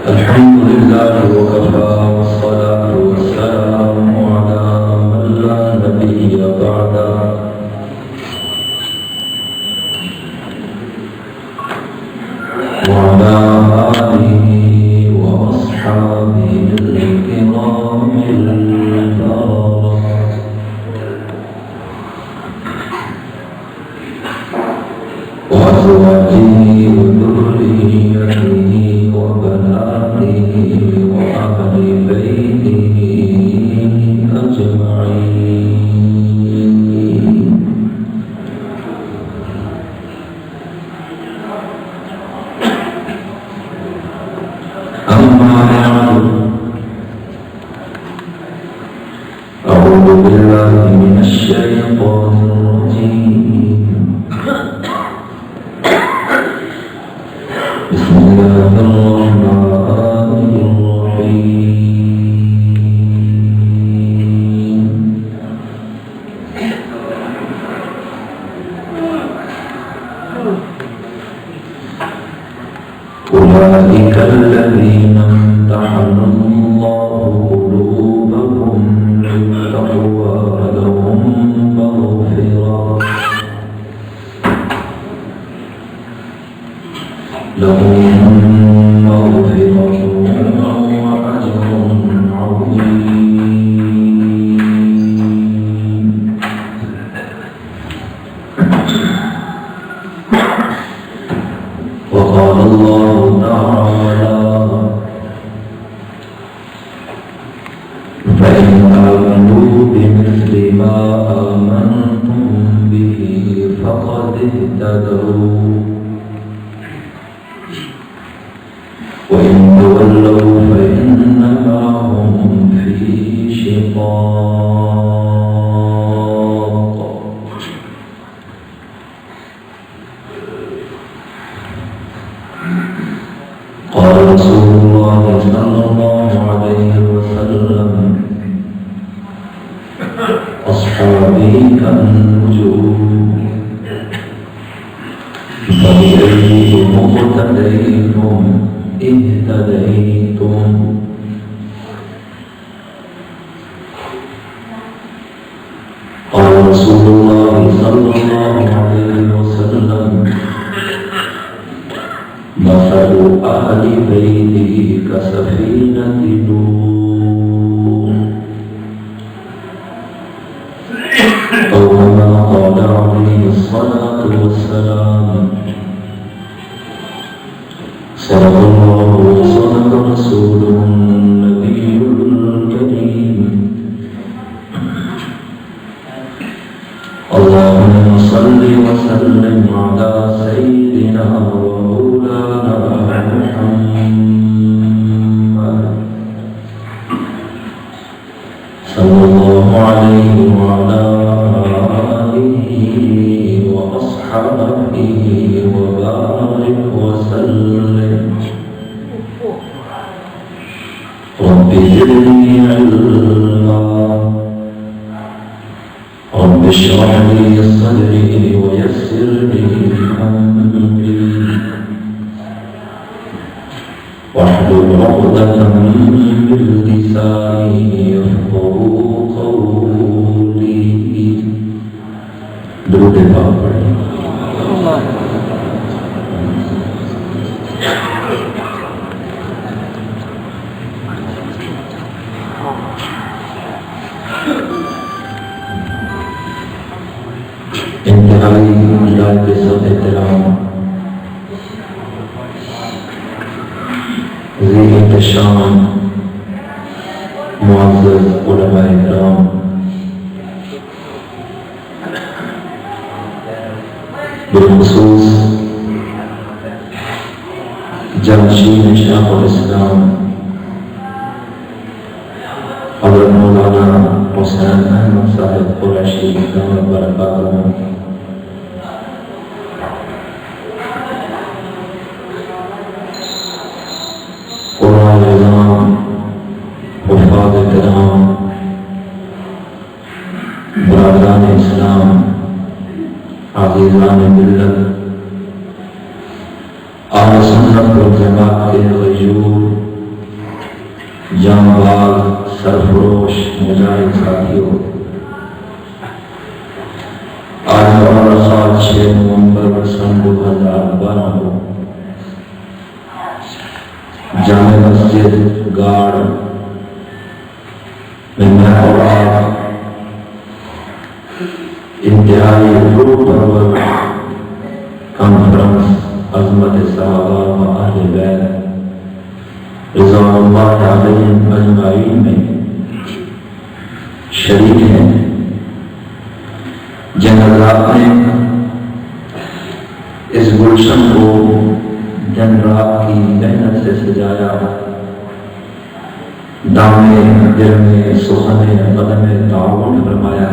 الحمد لله وكفى والصلاة والسلام على من لا نبي بعده وعلى آله وأصحابه الكرام البررة وأزواجه وذريته وبناته وأهل بيته أجمعين. أما بعد، أعوذ بالله من الشيطان الرجيم. بسم الله الرحمن الرحيم. أولئك الذين امتحن الله قلوبهم للتقوى لهم مغفرة وأجر عظيم. وقال الله تعالى: فإن آمنوا بمثل ما آمنتم به فقد اهتدوا وإن تولوا فإنما هم في شقاق. قال رسول الله صلى الله عليه وسلم: أصحابي كالنجوم فبأيهم اقتديتم اهتديتم. قال رسول الله صلى الله عليه وسلم: مثل أهل بيته كسفينة نوح، أو كما قال عليه الصلاة والسلام. صدق الله وصدق رسوله النبي الكريم. اللهم صل وسلم على سيدنا ومولانا محمد صلى الله عليه وعلى آله وأصحابه وبارك وسلم. رب زدني علما، رب اشرح لي صدري ويسر لي أمري واحلل عقدة من لساني يفقهوا قولي. درود پاک پڑھیں. انتہائی مجاہد سب احترام ذی احتشام معزز علماء کرام، بالخصوص جانشین شیخ الاسلام حضرت مولانا حسین احمد صاحب قریشی دامت برکاتہ، قرآن نظام، حفاظ کرام، برادران اسلام، عزیزان ملت، سنت والجماعت کے غیور جانباز سرفروش مجاہد ساتھیوں، آج مولانا سال 6 نومبر سن 2012 کو جامع مسجد گاڑ میں اور آپ انتہائی روح پرور کانفرنس عظمت صحابہ و اہل بیت رضوان اللہ علیہم اجمعین میں شریک ہیں، جن حضرات نے اس گلشن کو دن رات کی محنت سے سجایا، دامے دل میں سخن قدم تعاون فرمایا۔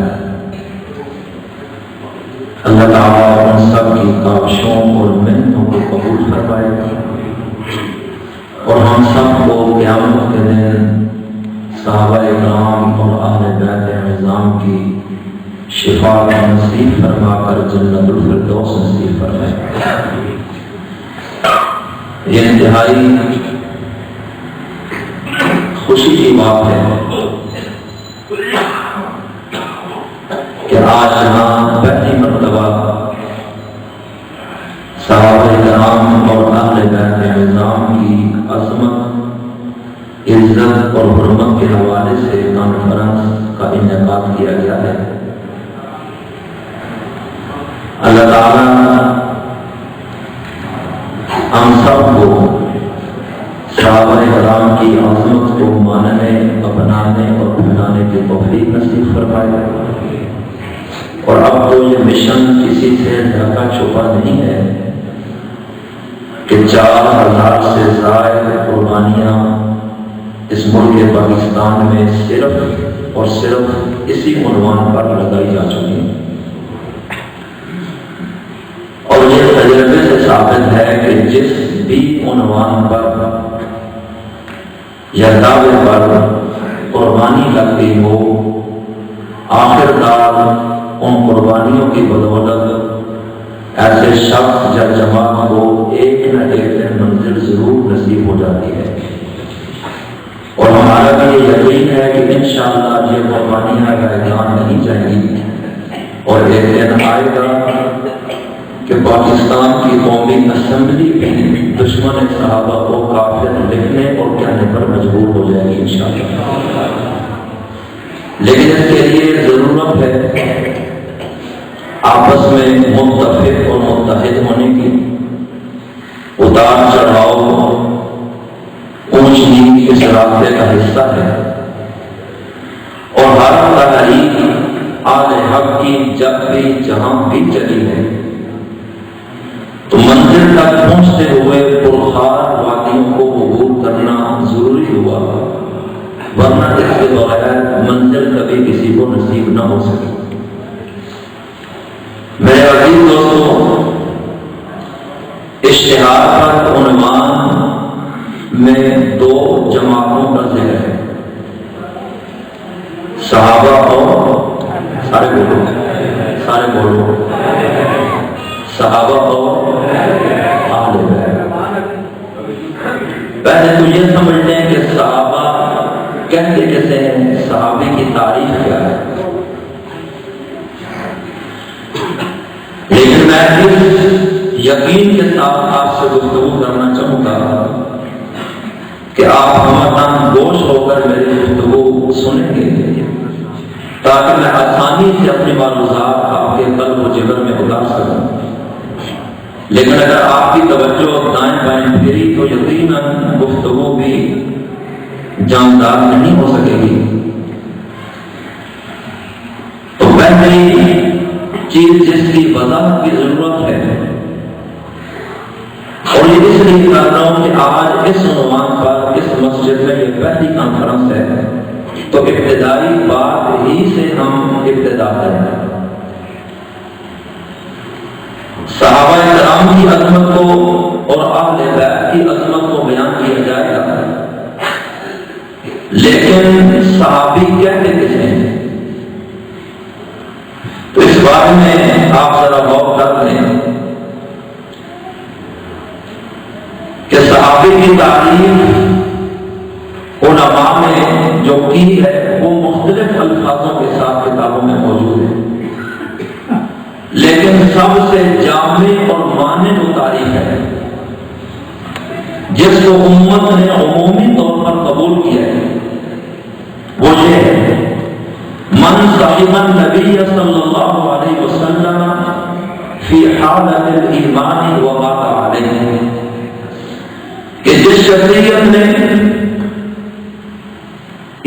اللہ تعالیٰ ان سب کی کاوشوں اور محنتوں کو قبول فرمائے اور ہم سب کو قیامت کے دن صحابہ اکرام اور اہل بیت نظام کی شفاعت نصیب فرما کر جنت الفردوس نصیب فرمائے۔ یہ انتہائی خوشی کی بات ہے کہ آج یہاں پہلی مرتبہ صحابہ کرام اور اہل بیت نظام کی عظمت، عزت اور حرمت کے حوالے سے کانفرنس کا انعقاد کیا گیا ہے۔ اللہ تعالیٰ ہم سب کو صحابہ کرام کی عظمت کو ماننے، اپنانے اور پھیلانے کی توفیق نصیب فرمائے۔ اور اب تو یہ مشن کسی سے ڈھکا چھپا نہیں ہے کہ 4000 سے زائد قربانیاں اس ملک پاکستان میں صرف اور صرف اسی عنوان پر لگائی جا چکی ہیں، اور یہ تجربے سے ثابت ہے کہ جس بھی عنوان پر یا دعوے پر قربانی لگتی ہو، آخر کار ان قربانیوں کی بدولت ایسے شخص یا جماعت کو ایک نہ ایک دن منزل ضرور نصیب ہو جاتی ہے، اور ہمارا بھی یہ یقین ہے کہ انشاءاللہ یہ قربانیاں رائگان نہیں جائیں گی، اور ایک دن آئے گا کہ پاکستان کی قومی اسمبلی بھی دشمن صحابہ کو کافر لکھنے اور کہنے پر مجبور ہو جائے گی انشاءاللہ۔ لیکن اس کے لیے ضرورت ہے آپس میں متفق اور متحد ہونے کی۔ اتار چڑھاؤ اونچ نیچ اس راستے کا حصہ ہے، اور ہر تحریک آل حق کی جب بھی جہاں بھی چلی ہے تو منزل تک پہنچتے ہوئے پرخار وادیوں کو عبور کرنا ضروری ہوا، ورنہ اس کے بغیر منزل کبھی کسی کو نصیب نہ ہو سکی۔ میرے عزیز دوستوں، اشتہار پر عنوان میں 2 جماعتوں کا ذکر ہے، صحابہ اور سارے بولو صحابہ اور اہل بیت۔ پہلے تو یہ سمجھ لیں کہ صحابہ کہتے کیسے ہیں، صحابی کی تعریف کیا ہے، لیکن میں اس یقین کے ساتھ آپ سے گفتگو کرنا چاہوں گا کہ آپ ہمارا گوش ہو کر میری گفتگو سنیں گے، تاکہ میں آسانی سے اپنی معلومات آپ کے قلب و جگر میں اتار سکوں۔ لیکن اگر آپ کی توجہ دائیں بائیں پھری تو یقیناً گفتگو بھی جاندار نہیں ہو سکے گی۔ تو پہلی چیز جس کی وضاحت کی ضرورت ہے، اور یہ اس لیے کر رہا ہوں کہ آج اس عنوان پر اس مسجد میں یہ پہلی کانفرنس ہے، تو ابتدائی بات ہی سے ہم ابتدا کریں۔ صحابہ کرام کی عظمت کو اور اہل بیت کی عظمت کو بیان کیا جائے گا، لیکن صحابی کہتے کسے ہیں؟ تو اس بارے میں آپ ذرا غور کر لیں کہ صحابے کی تعریف علماء نے جو کی ہے وہ مختلف الفاظوں کے ساتھ کتابوں میں موجود ہے، لیکن سب سے جامع اور مانع جو تعریف ہے جس کو امت نے عمومی طور پر قبول کیا ہے وہ یہ ہے: من صحب النبی صلی اللہ علیہ وسلم فی حالت الایمان ومات علیہ، کہ جس شخصیت نے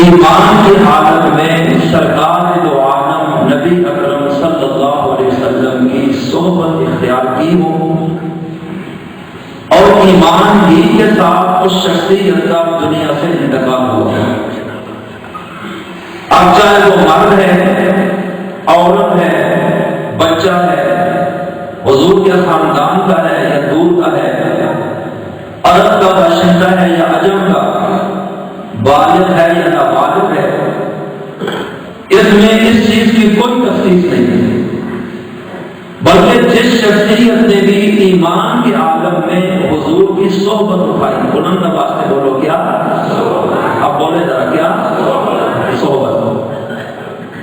ایمان کی حالت میں سرکار دو عالم نبی اکرم صلی اللہ علیہ وسلم کی صحبت اختیار کی ہو اور ایمان ہی کے ساتھ اس شخصیت کا دنیا سے انتقال ہوا ہے، اب چاہے وہ مرد ہے، عورت ہے، بچہ ہے، حضور کے خاندان کا ہے یا دور کا ہے، عرب کا باشندہ ہے یا عجم کا، بالغ ہے یا نابالغ ہے، اس میں اس چیز کی کوئی تفصیل نہیں ہے، بلکہ جس شخصیت نے بھی ایمان کے عالم میں حضور کی صحبت اٹھائی، بلند آواز سے بولو کیا؟ اب بولے ذرا کیا؟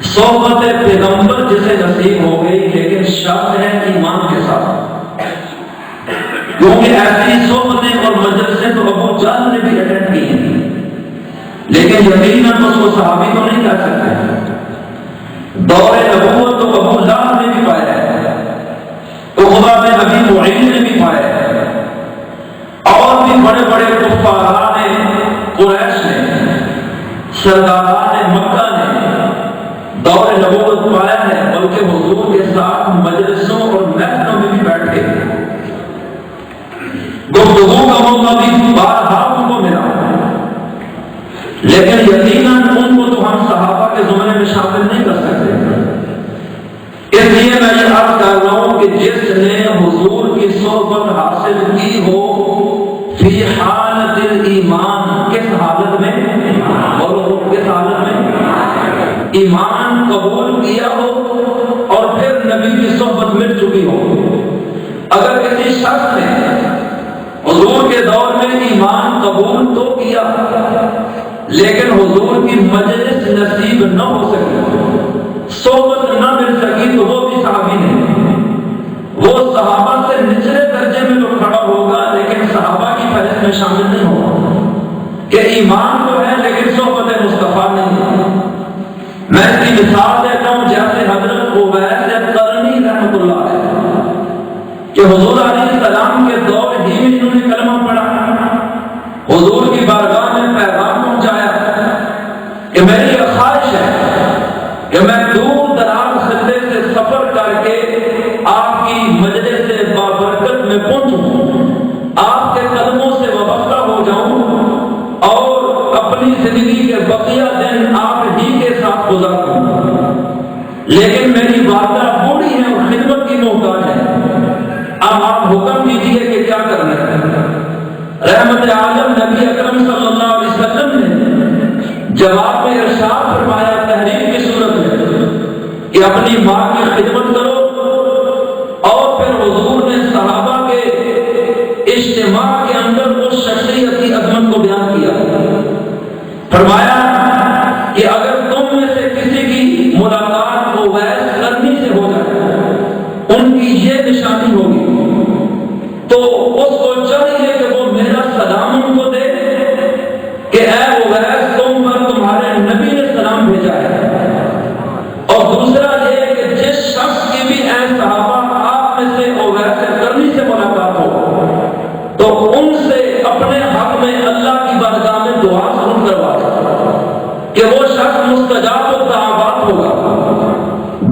صحبت پیغمبر جسے نصیب ہو گئی، لیکن شرط ہے ایمان کے ساتھ، کیونکہ ایسی صحبتیں اور مجلسیں تو ابو جہل نے بھی اٹینڈ کی ہیں، لیکن یقیناً اس کو صحابی تو نہیں کہہ سکتے۔ دور نبوت تو ابو لہب نے بھی پایا ہے، عقبہ بن ابی معیط نے بھی پایا ہے، اور بھی بڑے بڑے کفاران قریش نے، سرداران مکہ نے دور نبوت پایا ہے، بلکہ حضور کے ساتھ مجلسوں اور محفلوں میں بھی بیٹھے، گفتگو کا موقع بھی بارہا ان کو ملا، لیکن یقیناً ان کو تو ہم صحابہ کے زمرے میں شامل نہیں کر سکتے۔ اس لیے میں یہ عرض کر رہا ہوں کہ جس نے حضور کی صحبت حاصل کی ہو فی حالت الایمان، کس حالت میں؟ بولو کس حالت میں؟ ایمان قبول کیا ہو اور پھر نبی کی صحبت مل چکی ہو۔ اگر کسی شخص نے حضور کے دور میں ایمان قبول تو کیا لیکن حضور کی مجلس نصیب نہ ہو سکی، صحبت نہ مل سکی، تو وہ بھی صحابی نہیں، وہ صحابہ سے نچلے درجے میں تو کھڑا ہوگا لیکن صحابہ کی فہرست میں شامل نہیں ہوگا، کہ ایمان تو ہے لیکن صحبت مصطفیٰ نہیں ہے۔ میں اس کی مثال دیتا ہوں، جیسے حضرت اویس قرنی رحمۃ اللہ علیہ کہ حضور علیہ السلام کے دور ہی میں انہوں نے کلمہ پڑھا، حضور کی بارگاہ میں پیغام پہنچایا کہ میری یہ خواہش ہے کہ میں دور دراز خطے سے سفر کر کے آپ کی مجلس بابرکت میں پہنچوں، آپ کے قدموں سے وابستہ ہو جاؤں اور اپنی زندگی کے بقیہ دن آپ ہی کے ساتھ گزاروں، لیکن میری والدہ بوڑھی ہے اور خدمت کی محتاج ہے، اب آپ حکم دیجیے کہ کیا کرنا ہے۔ رحمت عالم نبی اکرم صلی اللہ علیہ وسلم نے جواب میں ارشاد فرمایا تحریم کی صورت میں کہ اپنی ماں کی خدمت کرو، اور پھر حضور نے صحابہ کے اجتماع کے اندر اس شخصیت کی عظمت کو بیان کیا، فرمایا کہ اگر تم میں سے کسی کی ملاقات اویس قرنی سے ہو جائے، ان کی یہ نشانی ہوگی، تو اس کو چاہیے کہ وہ میرا سلام ان کو دے کہ اے اویس تم پر تمہارے نبی نے سلام بھیجا ہے، اور دوسرا یہ کہ جس شخص کی بھی اے صحابہ آپ میں سے اویس قرنی سے ملاقات ہو تو ان سے اپنے حق میں اللہ کی بارگاہ میں دعا ضرور کروا دے کہ وہ شخص مستجاب الدعوات ہوگا۔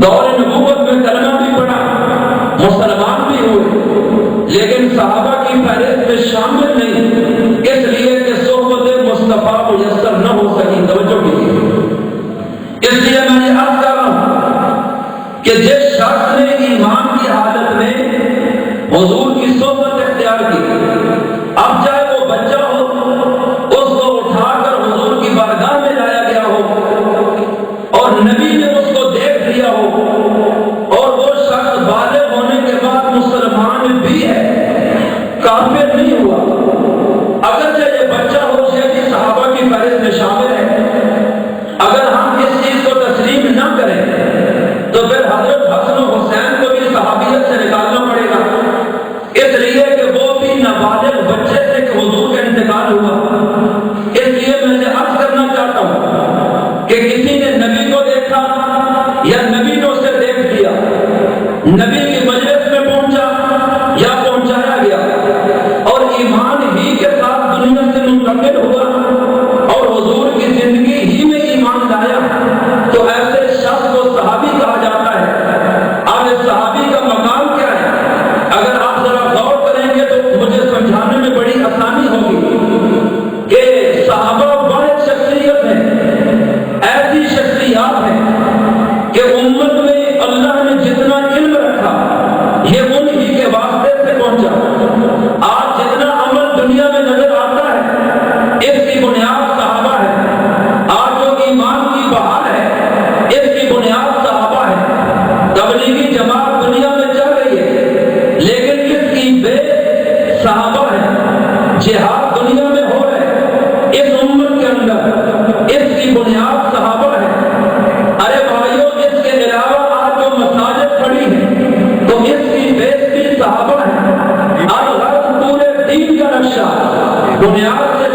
دور نبوت میں کلمہ بھی پڑھا، مسلمان بھی ہوئے، لیکن صحابہ کی فہرست میں شامل نہیں، اس لیے کہ صحبت مصطفیٰ میسر نہ ہو سکی۔ توجہ کیجیے، اس لیے میں یہ عرض کر رہا ہوں کہ جس شخص نے ایمان کی حالت میں حضور کی صحبت اختیار کی، اب چاہے وہ بچہ ہو، اس کو اٹھا کر حضور کی بارگاہ میں لایا گیا ہو اور نبی نے اس کو دیکھ لیا ہو، اور وہ شخص بالغ ہونے کے بعد مسلمان بھی ہے، جہاد دنیا میں ہو رہے اس امت کے اندر اس کی بنیاد صحابہ ہے۔ ارے بھائیوں اس کے علاوہ آج جو مساجد پڑی ہیں تو اس کی بیس بھی صحابہ ہے۔ اب غرض پورے دین کا نقشہ بنیاد سے